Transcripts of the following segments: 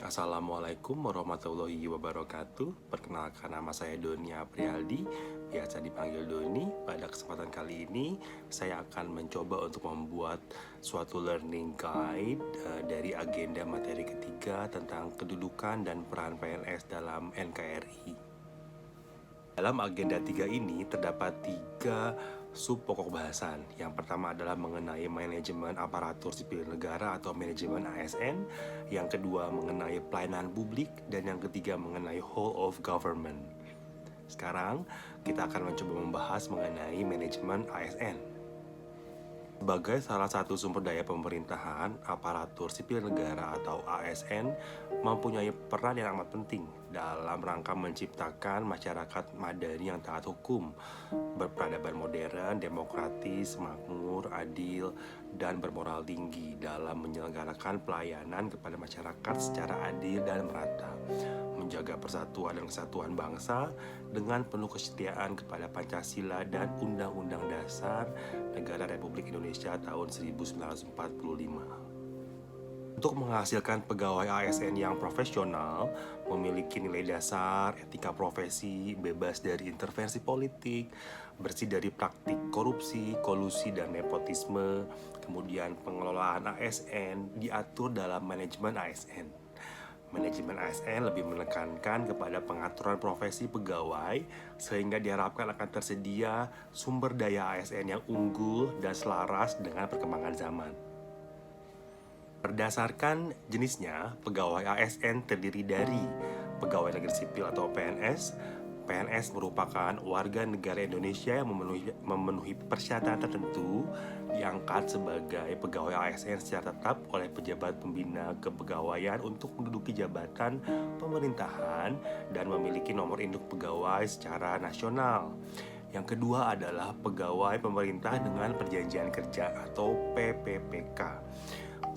Assalamualaikum warahmatullahi wabarakatuh. Perkenalkan, nama saya Doni Aprialdi, biasa dipanggil Doni. Pada kesempatan kali ini saya akan mencoba untuk membuat suatu learning guide dari agenda materi ketiga tentang kedudukan dan peran PNS dalam NKRI. Dalam agenda 3 ini terdapat 3 sub pokok bahasan. Yang pertama adalah mengenai manajemen aparatur sipil negara atau manajemen ASN. Yang kedua mengenai pelayanan publik. Dan yang ketiga mengenai whole of government. Sekarang kita akan mencoba membahas mengenai manajemen ASN. Sebagai salah satu sumber daya pemerintahan, aparatur sipil negara atau ASN mempunyai peran yang amat penting dalam rangka menciptakan masyarakat madani yang taat hukum, berperadaban modern, demokratis, makmur, adil, dan bermoral tinggi dalam menyelenggarakan pelayanan kepada masyarakat secara adil dan merata, menjaga persatuan dan kesatuan bangsa dengan penuh kesetiaan kepada Pancasila dan Undang-Undang Dasar Negara Republik Indonesia tahun 1945. Untuk menghasilkan pegawai ASN yang profesional, memiliki nilai dasar, etika profesi, bebas dari intervensi politik, bersih dari praktik korupsi, kolusi, dan nepotisme, kemudian pengelolaan ASN diatur dalam manajemen ASN. Manajemen ASN lebih menekankan kepada pengaturan profesi pegawai sehingga diharapkan akan tersedia sumber daya ASN yang unggul dan selaras dengan perkembangan zaman. Berdasarkan jenisnya, pegawai ASN terdiri dari pegawai negeri sipil atau PNS. PNS merupakan warga negara Indonesia yang memenuhi persyaratan tertentu, diangkat sebagai pegawai ASN secara tetap oleh pejabat pembina kepegawaian untuk menduduki jabatan pemerintahan dan memiliki nomor induk pegawai secara nasional. Yang kedua adalah pegawai pemerintah dengan perjanjian kerja atau PPPK.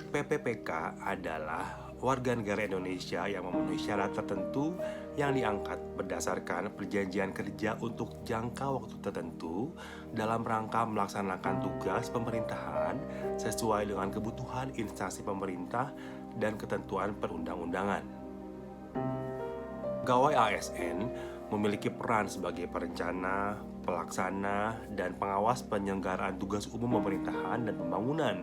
PPPK adalah warga negara Indonesia yang memenuhi syarat tertentu yang diangkat berdasarkan perjanjian kerja untuk jangka waktu tertentu dalam rangka melaksanakan tugas pemerintahan sesuai dengan kebutuhan instansi pemerintah dan ketentuan perundang-undangan. Pegawai ASN memiliki peran sebagai perencana, pelaksana, dan pengawas penyelenggaraan tugas umum pemerintahan dan pembangunan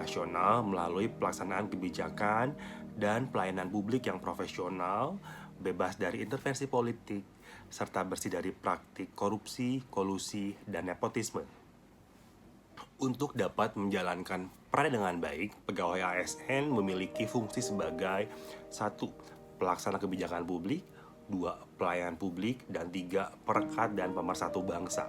nasional melalui pelaksanaan kebijakan dan pelayanan publik yang profesional, bebas dari intervensi politik, serta bersih dari praktik korupsi, kolusi, dan nepotisme. Untuk dapat menjalankan peran dengan baik, pegawai ASN memiliki fungsi sebagai 1. Pelaksana kebijakan publik, 2. Pelayanan publik, dan 3. Perekat dan pemersatu bangsa.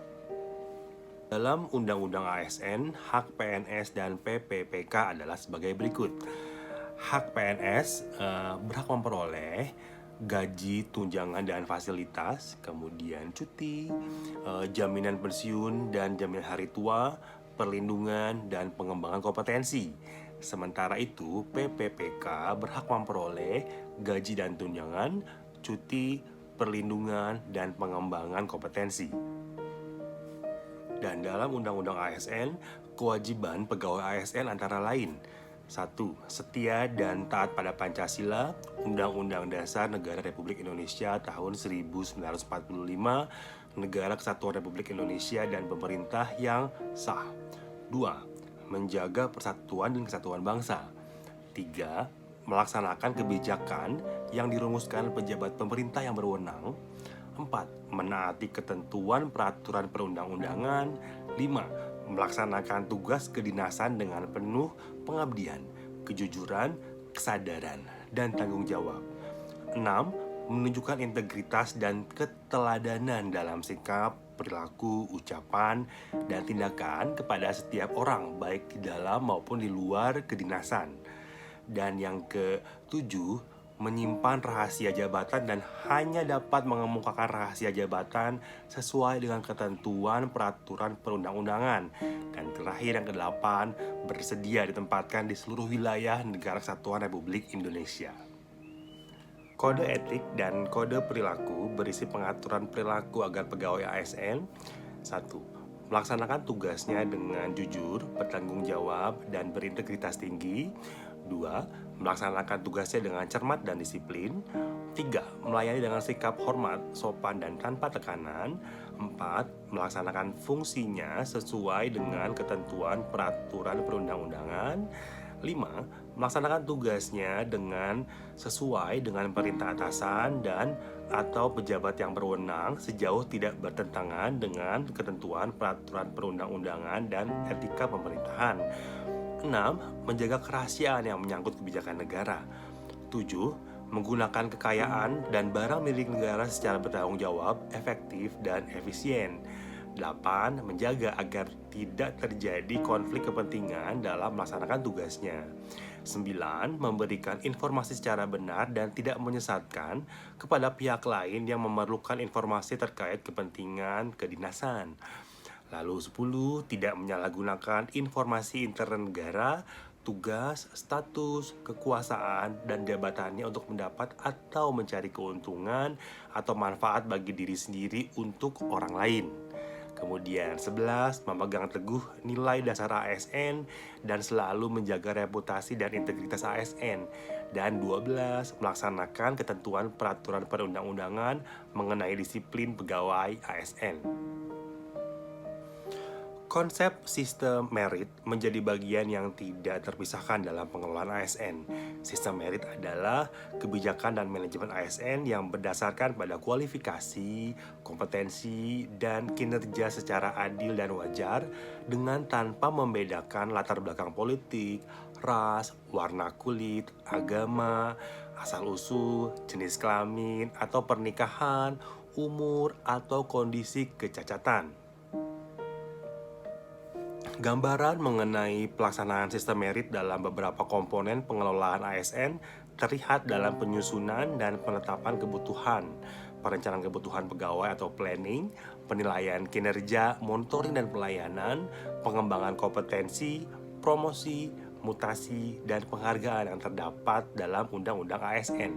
Dalam Undang-Undang ASN, hak PNS dan PPPK adalah sebagai berikut. Hak PNS berhak memperoleh gaji, tunjangan, dan fasilitas, kemudian cuti, jaminan pensiun dan jaminan hari tua, perlindungan, dan pengembangan kompetensi. Sementara itu, PPPK berhak memperoleh gaji dan tunjangan, cuti, perlindungan, dan pengembangan kompetensi. Dan dalam Undang-Undang ASN, kewajiban pegawai ASN antara lain: 1. Setia dan taat pada Pancasila, Undang-Undang Dasar Negara Republik Indonesia tahun 1945, Negara Kesatuan Republik Indonesia, dan pemerintah yang sah. 2. Menjaga persatuan dan kesatuan bangsa. 3. Melaksanakan kebijakan yang dirumuskan pejabat pemerintah yang berwenang. 4. Menaati ketentuan peraturan perundang-undangan. 5. Melaksanakan tugas kedinasan dengan penuh pengabdian, kejujuran, kesadaran, dan tanggung jawab. 6. Menunjukkan integritas dan keteladanan dalam sikap, perilaku, ucapan, dan tindakan kepada setiap orang, baik di dalam maupun di luar kedinasan. Dan yang ke-7, menyimpan rahasia jabatan dan hanya dapat mengemukakan rahasia jabatan sesuai dengan ketentuan peraturan perundang-undangan. Dan terakhir, yang ke-8, bersedia ditempatkan di seluruh wilayah Negara Kesatuan Republik Indonesia. Kode etik dan kode perilaku berisi pengaturan perilaku agar pegawai ASN: 1. Melaksanakan tugasnya dengan jujur, bertanggung jawab, dan berintegritas tinggi. 2. Melaksanakan tugasnya dengan cermat dan disiplin. 3. Melayani dengan sikap hormat, sopan, dan tanpa tekanan. 4. Melaksanakan fungsinya sesuai dengan ketentuan peraturan perundang-undangan. 5. Melaksanakan tugasnya dengan sesuai dengan perintah atasan dan atau pejabat yang berwenang sejauh tidak bertentangan dengan ketentuan peraturan perundang-undangan dan etika pemerintahan. 6. Menjaga kerahasiaan yang menyangkut kebijakan negara. 7. Menggunakan kekayaan dan barang milik negara secara bertanggung jawab, efektif, dan efisien. 8. Menjaga agar tidak terjadi konflik kepentingan dalam melaksanakan tugasnya. 9. Memberikan informasi secara benar dan tidak menyesatkan kepada pihak lain yang memerlukan informasi terkait kepentingan kedinasan. Lalu 10. Tidak menyalahgunakan informasi internal negara, tugas, status, kekuasaan, dan jabatannya untuk mendapat atau mencari keuntungan atau manfaat bagi diri sendiri untuk orang lain. Kemudian 11. Memegang teguh nilai dasar ASN dan selalu menjaga reputasi dan integritas ASN. Dan 12. Melaksanakan ketentuan peraturan perundang-undangan mengenai disiplin pegawai ASN. Konsep sistem merit menjadi bagian yang tidak terpisahkan dalam pengelolaan ASN. Sistem merit adalah kebijakan dan manajemen ASN yang berdasarkan pada kualifikasi, kompetensi, dan kinerja secara adil dan wajar dengan tanpa membedakan latar belakang politik, ras, warna kulit, agama, asal-usul, jenis kelamin, atau pernikahan, umur, atau kondisi kecacatan. Gambaran mengenai pelaksanaan sistem merit dalam beberapa komponen pengelolaan ASN terlihat dalam penyusunan dan penetapan kebutuhan, perencanaan kebutuhan pegawai atau planning, penilaian kinerja, monitoring dan pelayanan, pengembangan kompetensi, promosi, mutasi, dan penghargaan yang terdapat dalam Undang-Undang ASN.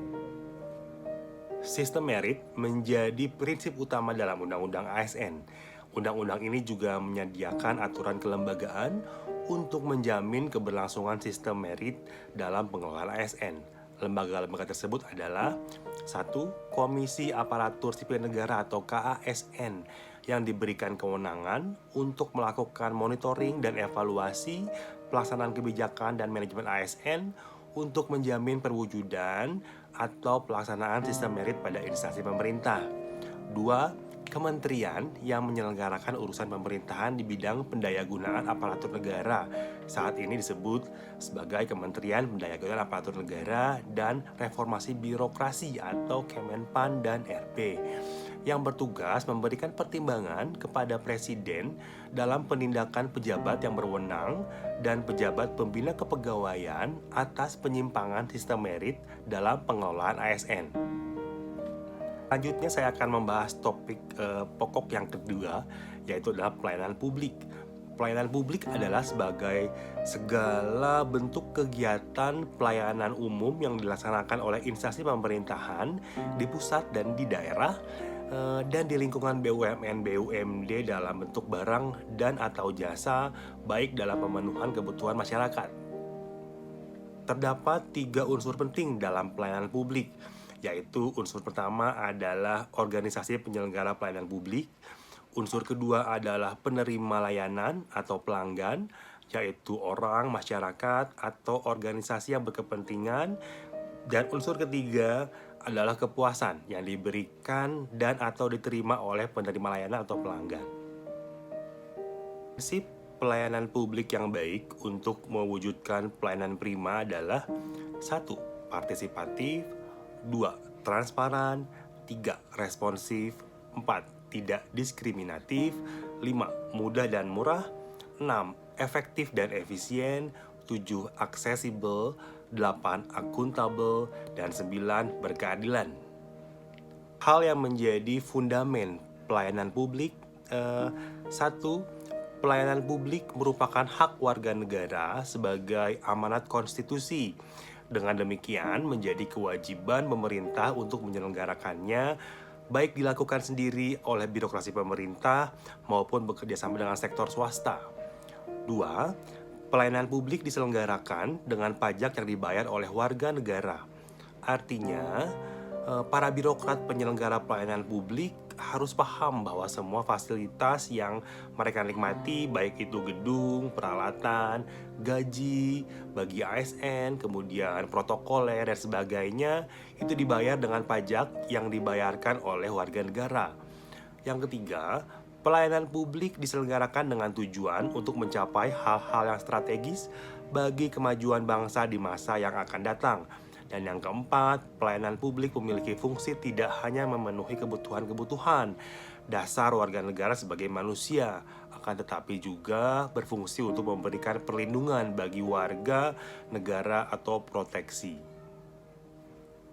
Sistem merit menjadi prinsip utama dalam Undang-Undang ASN. Undang-undang ini juga menyediakan aturan kelembagaan untuk menjamin keberlangsungan sistem merit dalam pengelolaan ASN. Lembaga-lembaga tersebut adalah 1. Komisi Aparatur Sipil Negara atau KASN yang diberikan kewenangan untuk melakukan monitoring dan evaluasi pelaksanaan kebijakan dan manajemen ASN untuk menjamin perwujudan atau pelaksanaan sistem merit pada instansi pemerintah. 2. Kementerian yang menyelenggarakan urusan pemerintahan di bidang pendayagunaan aparatur negara. Saat ini disebut sebagai Kementerian Pendayagunaan Aparatur Negara dan Reformasi Birokrasi atau Kemenpan dan RP, yang bertugas memberikan pertimbangan kepada Presiden dalam penindakan pejabat yang berwenang dan pejabat pembina kepegawaian atas penyimpangan sistem merit dalam pengelolaan ASN. Selanjutnya saya akan membahas topik pokok yang kedua, yaitu adalah pelayanan publik. Pelayanan publik adalah sebagai segala bentuk kegiatan pelayanan umum yang dilaksanakan oleh instansi pemerintahan di pusat dan di daerah dan di lingkungan BUMN BUMD dalam bentuk barang dan atau jasa, baik dalam pemenuhan kebutuhan masyarakat. Terdapat 3 unsur penting dalam pelayanan publik, yaitu unsur pertama adalah organisasi penyelenggara pelayanan publik, unsur kedua adalah penerima layanan atau pelanggan, yaitu orang, masyarakat, atau organisasi yang berkepentingan, dan unsur ketiga adalah kepuasan yang diberikan dan atau diterima oleh penerima layanan atau pelanggan. Prinsip pelayanan publik yang baik untuk mewujudkan pelayanan prima adalah 1. Partisipatif, 2. Transparan, 3. Responsif, 4. Tidak diskriminatif, 5. Mudah dan murah, 6. Efektif dan efisien, 7. Aksesibel, 8. Akuntabel, dan 9. Berkeadilan. Hal yang menjadi fundamen pelayanan publik, 1. Pelayanan publik merupakan hak warga negara sebagai amanat konstitusi. Dengan demikian, menjadi kewajiban pemerintah untuk menyelenggarakannya, baik dilakukan sendiri oleh birokrasi pemerintah maupun bekerjasama dengan sektor swasta. 2. Pelayanan publik diselenggarakan dengan pajak yang dibayar oleh warga negara. Artinya, para birokrat penyelenggara pelayanan publik harus paham bahwa semua fasilitas yang mereka nikmati, baik itu gedung, peralatan, gaji, bagi ASN, kemudian protokoler dan sebagainya, itu dibayar dengan pajak yang dibayarkan oleh warga negara. Yang ketiga, pelayanan publik diselenggarakan dengan tujuan untuk mencapai hal-hal yang strategis bagi kemajuan bangsa di masa yang akan datang. Dan yang keempat, pelayanan publik memiliki fungsi tidak hanya memenuhi kebutuhan-kebutuhan dasar warga negara sebagai manusia, akan tetapi juga berfungsi untuk memberikan perlindungan bagi warga negara atau proteksi.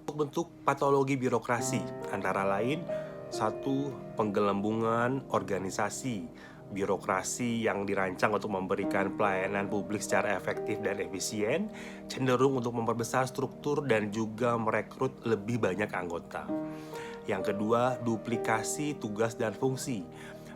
Untuk bentuk patologi birokrasi, antara lain: 1. Penggelembungan organisasi. Birokrasi yang dirancang untuk memberikan pelayanan publik secara efektif dan efisien cenderung untuk memperbesar struktur dan juga merekrut lebih banyak anggota. Yang kedua, duplikasi tugas dan fungsi.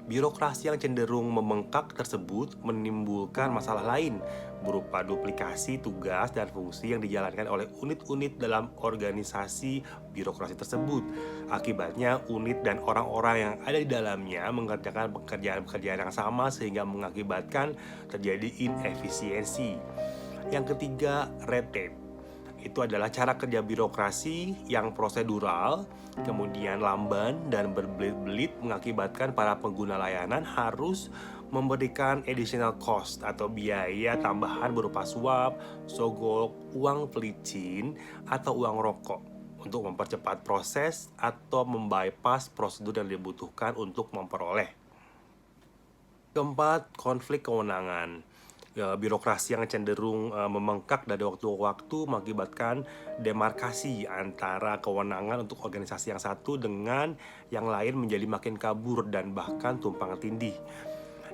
Birokrasi yang cenderung membengkak tersebut menimbulkan masalah lain berupa duplikasi tugas dan fungsi yang dijalankan oleh unit-unit dalam organisasi birokrasi tersebut. Akibatnya, unit dan orang-orang yang ada di dalamnya mengerjakan pekerjaan-pekerjaan yang sama sehingga mengakibatkan terjadi inefisiensi. Yang ketiga, red tape. Itu adalah cara kerja birokrasi yang prosedural, kemudian lamban dan berbelit-belit, mengakibatkan para pengguna layanan harus memberikan additional cost atau biaya tambahan berupa suap, sogok, uang pelicin, atau uang rokok untuk mempercepat proses atau membypass prosedur yang dibutuhkan untuk memperoleh. Keempat, konflik kewenangan. Birokrasi yang cenderung membengkak dari waktu ke waktu mengakibatkan demarkasi antara kewenangan untuk organisasi yang satu dengan yang lain menjadi makin kabur dan bahkan tumpang tindih.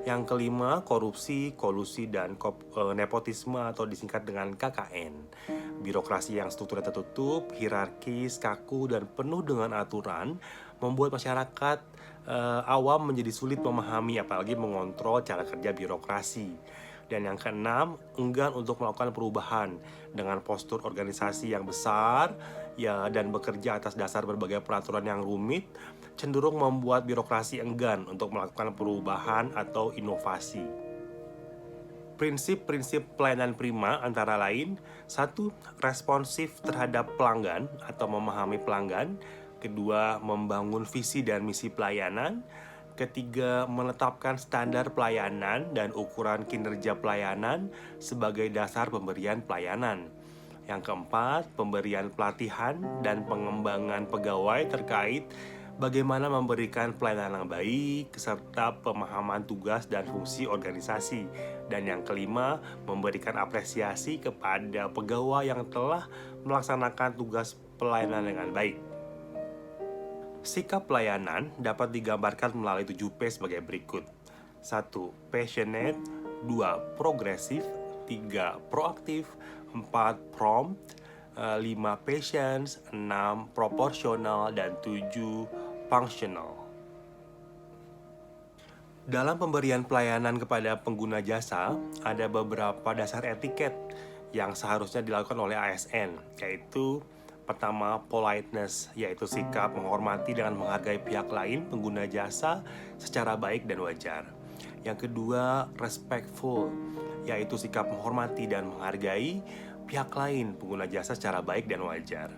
Yang kelima, korupsi, kolusi, dan nepotisme atau disingkat dengan KKN. Birokrasi yang strukturnya tertutup, hierarkis, kaku, dan penuh dengan aturan membuat masyarakat awam menjadi sulit memahami apalagi mengontrol cara kerja birokrasi. Dan yang keenam, enggan untuk melakukan perubahan dengan postur organisasi yang besar dan bekerja atas dasar berbagai peraturan yang rumit, cenderung membuat birokrasi enggan untuk melakukan perubahan atau inovasi. Prinsip-prinsip pelayanan prima antara lain: 1. Responsif terhadap pelanggan atau memahami pelanggan. 2. Membangun visi dan misi pelayanan. 3. Menetapkan standar pelayanan dan ukuran kinerja pelayanan sebagai dasar pemberian pelayanan. Yang keempat, pemberian pelatihan dan pengembangan pegawai terkait bagaimana memberikan pelayanan yang baik, serta pemahaman tugas dan fungsi organisasi. Dan yang kelima, memberikan apresiasi kepada pegawai yang telah melaksanakan tugas pelayanan dengan baik. Sikap pelayanan dapat digambarkan melalui 7P sebagai berikut. 1. Passionate. 2. Progresif. 3. Proaktif. 4. Prompt. 5. Patience. 6. Proporsional. Dan 7. Functional. Dalam pemberian pelayanan kepada pengguna jasa, ada beberapa dasar etiket yang seharusnya dilakukan oleh ASN, yaitu: pertama, politeness, yaitu sikap menghormati dan menghargai pihak lain pengguna jasa secara baik dan wajar. Yang kedua, respectful, yaitu sikap menghormati dan menghargai pihak lain pengguna jasa secara baik dan wajar.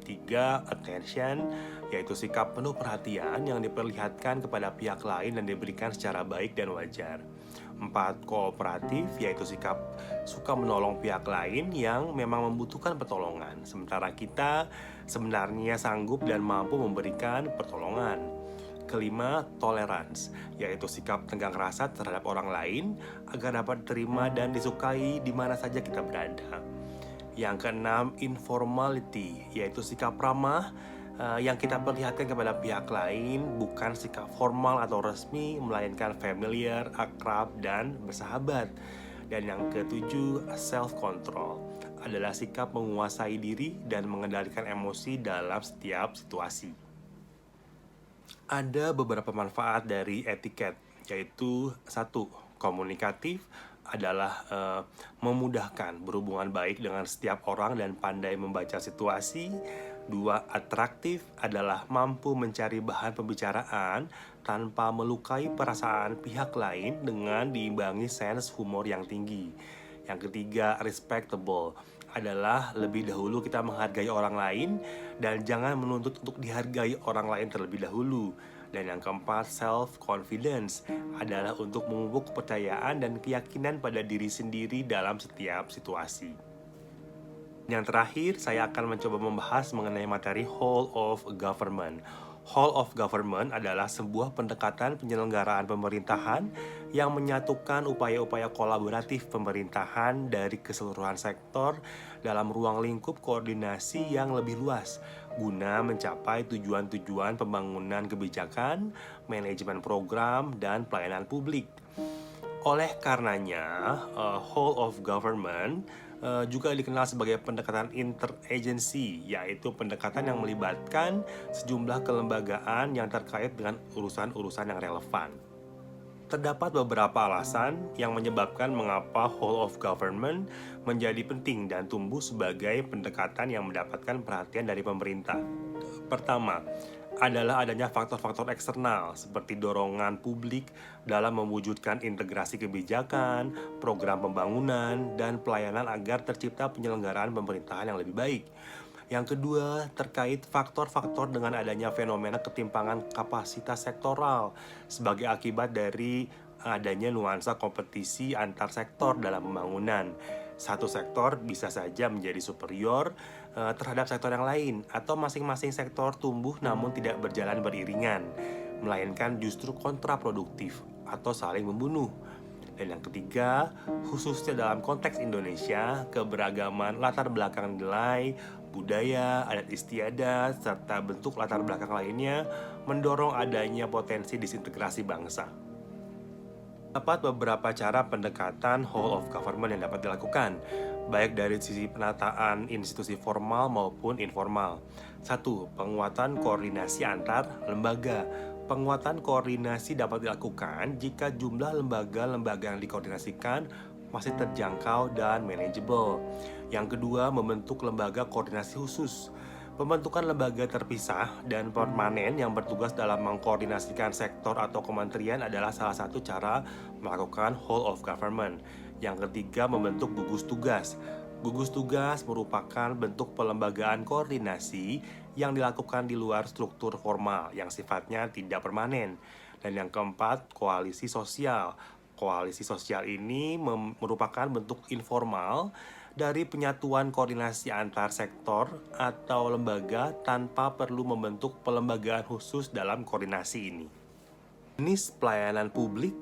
3. Attention, yaitu sikap penuh perhatian yang diperlihatkan kepada pihak lain dan diberikan secara baik dan wajar. 4. Kooperatif, yaitu sikap suka menolong pihak lain yang memang membutuhkan pertolongan, sementara kita sebenarnya sanggup dan mampu memberikan pertolongan. 5. Tolerance, yaitu sikap tenggang rasa terhadap orang lain agar dapat diterima dan disukai di mana saja kita berada. Yang ke-6, informality, yaitu sikap ramah yang kita perlihatkan kepada pihak lain, bukan sikap formal atau resmi, melainkan familiar, akrab, dan bersahabat. Dan yang ke-7, self-control, adalah sikap menguasai diri dan mengendalikan emosi dalam setiap situasi. Ada beberapa manfaat dari etiket, yaitu: 1. Komunikatif. adalah memudahkan berhubungan baik dengan setiap orang dan pandai membaca situasi. 2. Atraktif adalah mampu mencari bahan pembicaraan tanpa melukai perasaan pihak lain dengan diimbangi sense humor yang tinggi. Yang ketiga, respectable adalah lebih dahulu kita menghargai orang lain dan jangan menuntut untuk dihargai orang lain terlebih dahulu. Dan yang keempat, self-confidence adalah untuk memupuk kepercayaan dan keyakinan pada diri sendiri dalam setiap situasi. Yang terakhir, saya akan mencoba membahas mengenai materi Whole of Government. Whole of Government adalah sebuah pendekatan penyelenggaraan pemerintahan yang menyatukan upaya-upaya kolaboratif pemerintahan dari keseluruhan sektor dalam ruang lingkup koordinasi yang lebih luas guna mencapai tujuan-tujuan pembangunan kebijakan, manajemen program, dan pelayanan publik. Oleh karenanya, Whole of Government juga dikenal sebagai pendekatan interagency, yaitu pendekatan yang melibatkan sejumlah kelembagaan yang terkait dengan urusan-urusan yang relevan. Terdapat beberapa alasan yang menyebabkan mengapa whole of government menjadi penting dan tumbuh sebagai pendekatan yang mendapatkan perhatian dari pemerintah. Pertama, adalah adanya faktor-faktor eksternal seperti dorongan publik dalam mewujudkan integrasi kebijakan, program pembangunan, dan pelayanan agar tercipta penyelenggaraan pemerintahan yang lebih baik. Yang kedua, terkait faktor-faktor dengan adanya fenomena ketimpangan kapasitas sektoral sebagai akibat dari adanya nuansa kompetisi antar sektor dalam pembangunan. Satu sektor bisa saja menjadi superior terhadap sektor yang lain, atau masing-masing sektor tumbuh namun tidak berjalan beriringan, melainkan justru kontraproduktif atau saling membunuh. Dan yang ketiga, khususnya dalam konteks Indonesia, keberagaman latar belakang nilai, budaya, adat istiadat, serta bentuk latar belakang lainnya mendorong adanya potensi disintegrasi bangsa. Terdapat beberapa cara pendekatan whole of government yang dapat dilakukan, baik dari sisi penataan institusi formal maupun informal. 1. Penguatan koordinasi antar lembaga. Penguatan koordinasi dapat dilakukan jika jumlah lembaga-lembaga yang dikoordinasikan masih terjangkau dan manageable. Yang kedua, membentuk lembaga koordinasi khusus. Pembentukan lembaga terpisah dan permanen yang bertugas dalam mengkoordinasikan sektor atau kementerian adalah salah satu cara melakukan whole of government. Yang ketiga, membentuk gugus tugas. Gugus tugas merupakan bentuk pelembagaan koordinasi yang dilakukan di luar struktur formal yang sifatnya tidak permanen. Dan yang keempat, koalisi sosial. Koalisi sosial ini merupakan bentuk informal dari penyatuan koordinasi antar sektor atau lembaga tanpa perlu membentuk pelembagaan khusus dalam koordinasi ini. Jenis pelayanan publik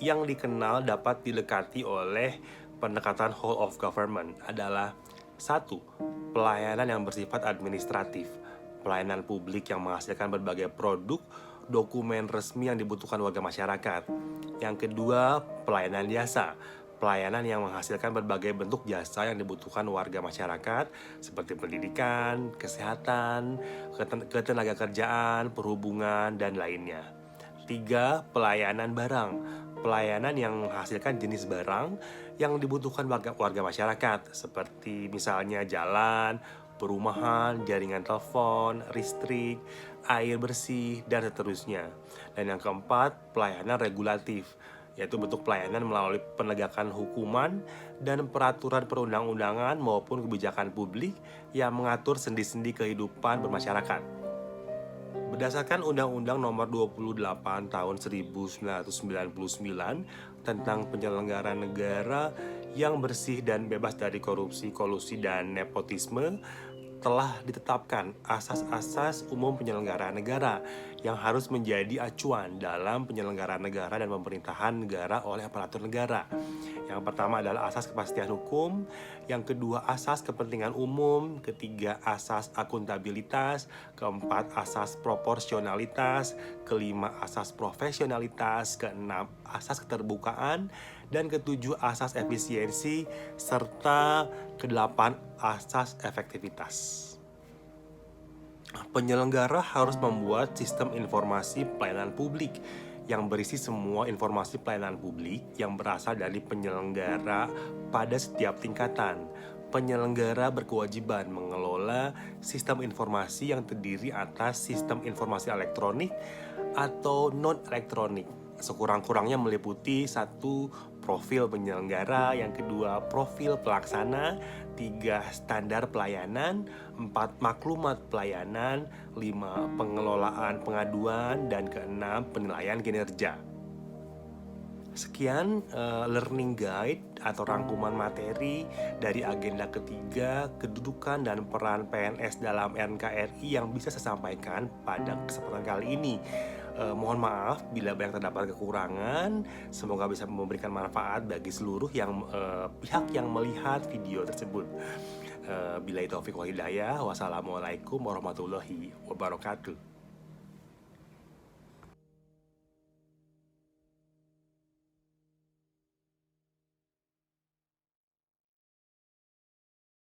yang dikenal dapat didekati oleh pendekatan whole of government adalah 1. Pelayanan yang bersifat administratif. Pelayanan publik yang menghasilkan berbagai produk, dokumen resmi yang dibutuhkan warga masyarakat. Yang kedua, pelayanan jasa. Pelayanan yang menghasilkan berbagai bentuk jasa yang dibutuhkan warga masyarakat seperti pendidikan, kesehatan, ketenaga kerjaan, perhubungan, dan lainnya. 3. Pelayanan barang. Pelayanan yang menghasilkan jenis barang yang dibutuhkan warga masyarakat seperti misalnya jalan, perumahan, jaringan telepon, listrik, air bersih, dan seterusnya. Dan yang keempat, pelayanan regulatif, yaitu bentuk pelayanan melalui penegakan hukuman dan peraturan perundang-undangan maupun kebijakan publik yang mengatur sendi-sendi kehidupan bermasyarakat. Berdasarkan Undang-Undang Nomor 28 Tahun 1999 tentang penyelenggaraan negara yang bersih dan bebas dari korupsi, kolusi, dan nepotisme, telah ditetapkan asas-asas umum penyelenggaraan negara yang harus menjadi acuan dalam penyelenggaraan negara dan pemerintahan negara oleh aparatur negara. Yang pertama adalah asas kepastian hukum, yang kedua asas kepentingan umum, ketiga asas akuntabilitas, keempat asas proporsionalitas, kelima asas profesionalitas, keenam asas keterbukaan, dan ketujuh asas efisiensi, serta kedelapan asas efektivitas. Penyelenggara harus membuat sistem informasi pelayanan publik yang berisi semua informasi pelayanan publik yang berasal dari penyelenggara pada setiap tingkatan. Penyelenggara berkewajiban mengelola sistem informasi yang terdiri atas sistem informasi elektronik atau non-elektronik. Sekurang-kurangnya meliputi 1. Profil penyelenggara, yang kedua profil pelaksana, 3. Standar pelayanan, 4. Maklumat pelayanan, 5. Pengelolaan pengaduan, dan keenam penilaian kinerja. Sekian learning guide atau rangkuman materi dari agenda ketiga, kedudukan dan peran PNS dalam NKRI yang bisa saya sampaikan pada kesempatan kali ini. Mohon maaf bila banyak terdapat kekurangan. Semoga bisa memberikan manfaat bagi seluruh pihak yang melihat video tersebut. Billahi taufiq wal hidayah. Wassalamualaikum warahmatullahi wabarakatuh.